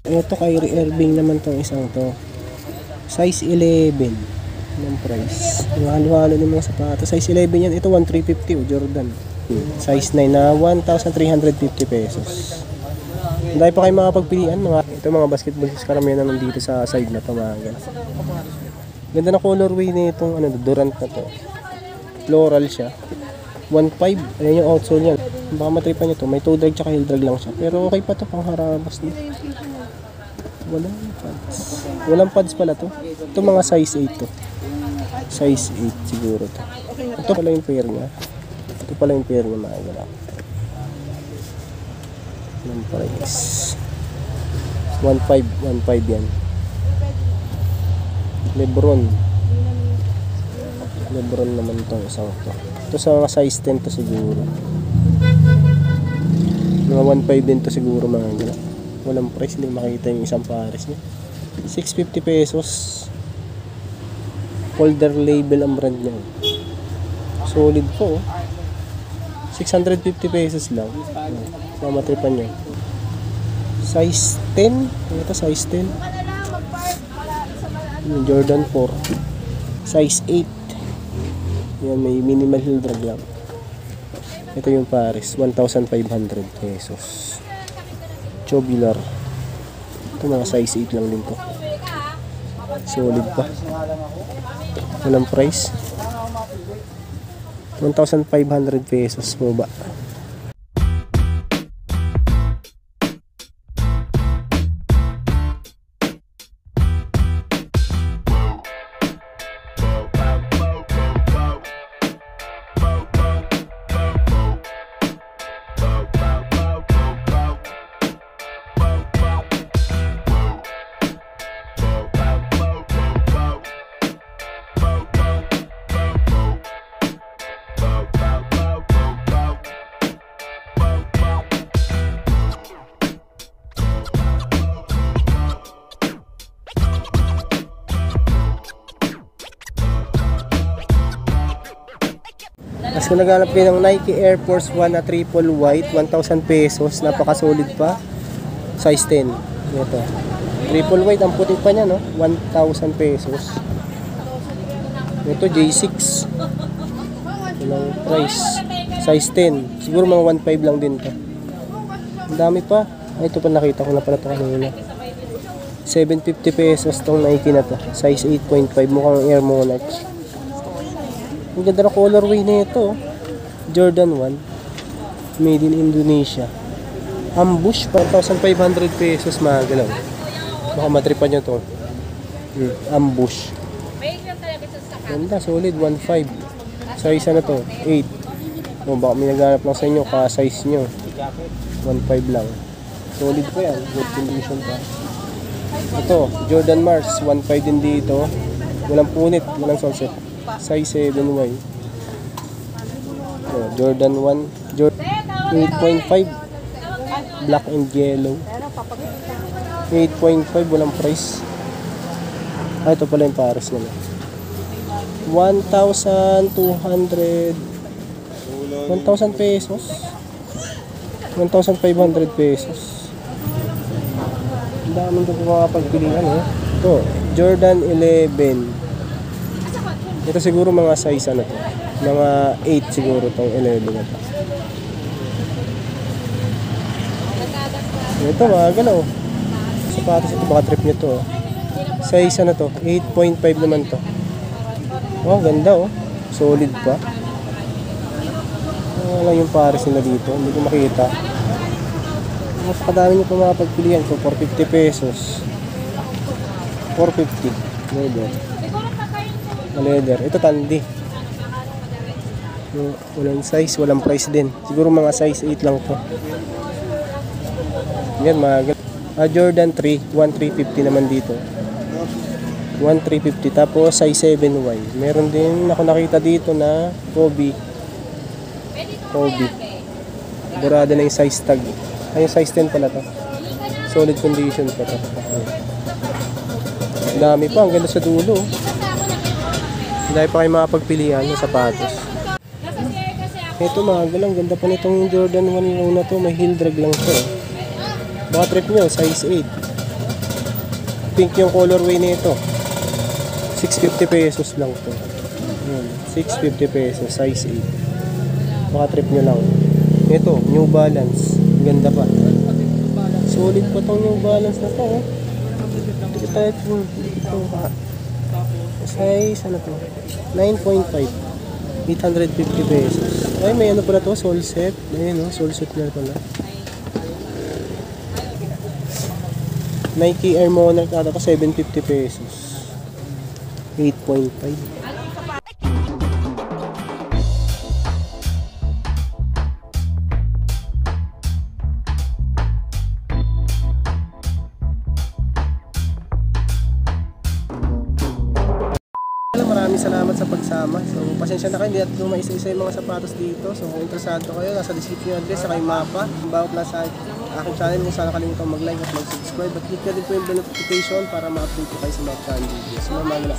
Ito Kyrie Irving naman tong isang to. Size 11 ng price. Yung halo-halo ng mga sapatos. Size 11 yan. Ito 1,350 o Jordan. Size 9 na 1,350 pesos. Dahil pa kayo makapagpilian. Ito mga basketball shoes karamihan na nandito sa side na to. Ganda na colorway na itong Durant na to. Floral siya. 1.5. Ayan yung outsole niya. Baka matripan nyo to. May toe drag tsaka heel drag lang siya. Pero okay pa to pang harabas dito. Walang pads. Walang pads pala to. Ito mga size 8 to. Size 8 siguro to. Ito pala yung pair niya. Ito pala yung pair niya mga gala. Ng price. 1.5 yan. Lebron naman itong isang to. Ito sa mga size 10 to siguro. Mga 1.5 din to siguro mga gala. Walang price, hindi makita yung isang pares niya. 650 pesos. Folder label ang brand niya. Solid po. 650 pesos lang. Mamatripan niya. Size 10. Ito size 10. Jordan 4. Size 8. Yan, may minimal heel drag lang. Ito yung pares. 1,500 pesos. Tubular. Ito mga size 8 lang din to. Solid pa. Walang price. 1,500 pesos po ba? Mas kung naghanap kayo ng Nike Air Force 1 na triple white, 1,000 pesos, napaka-solid pa. Size 10. Ito. Triple white, ang puti pa niya, no? 1,000 pesos. Ito, J6. Ilang price. Size 10. Siguro mga 1,500 lang din to. Ang dami pa. Ay, ito pa nakita ko na pala ito kanina. 750 pesos tong Nike na to. Size 8.5. Mukhang Air Monarch. Ang ganda na colorway na ito. Jordan 1. Made in Indonesia. Ambush. 1,500 pesos mga galaw. Baka matripan nyo to. Ambush. Ganda. Solid. 1.5. Size na to. 8. O baka may naghanap lang sa inyo. Ka-size nyo. 1.5 lang. Solid pa yan. Good condition pa. Ito. Jordan Mars. 1.5 din dito. Walang punit. Walang sunset. Size 7Y. Jordan 1. Jordan 8.5. Black and yellow. 8.5. Walang price. Ito pala yung pares nila. 1,200. 1,000 pesos. 1,500 pesos. Ang dami ito makapagpilihan. Ito. Jordan 11. Ito siguro mga size to. Mga 8 siguro tong 11 na to. Ito mga galaw. Sapatos ito, baka trip nyo to. Size to. 8.5 naman to. Oh, ganda oh. Solid pa. Wala yung pares nila dito. Hindi ko makita. Mas kadami nyo pa makapagpilihan ko. 450 pesos. 450. Leather. Ito Tandy. Walang size, walang price din. Siguro mga size 8 lang to. Yan mga Jordan 3, 1,350 naman dito. 1,350. Tapos size 7Y. Meron din ako nakita dito na Kobe. Burada na yung size tag. Ay, yung size 10 pala to. Solid condition pa to. Dami pa, ang ganda sa dulo. Dahil pa kayo makapagpilihan ng sapatos. Ito mga galang, ganda pa nitong Jordan 1 na to. May heel drag lang to. Baka trip nyo, size 8. pink yung colorway nito. 650 pesos lang to. Yun, 650 pesos, size 8. Baka trip nyo lang. Ito, New Balance. Ganda pa. Solid pa tong New Balance na to. Oh. Ito tayo ito. Size, ano to? 9.5. 850 pesos. Ay, may ano pala to, sole set. Ayun, no? Sole set na pala. Nike Air Monarch ata ko 750 pesos. 8.5. Maraming salamat sa pagsama. So, pasensya na kayo, hindi natin maisa-isa yung mga sapatos dito. So, kung interesado kayo, nasa description yung address, saka yung mapa. Bago pala sa aking channel, kung saan nakalimutan mag-like at mag-subscribe. At click na din po yung notification para ma-update ko kayo sa mga channel videos. So, mamala.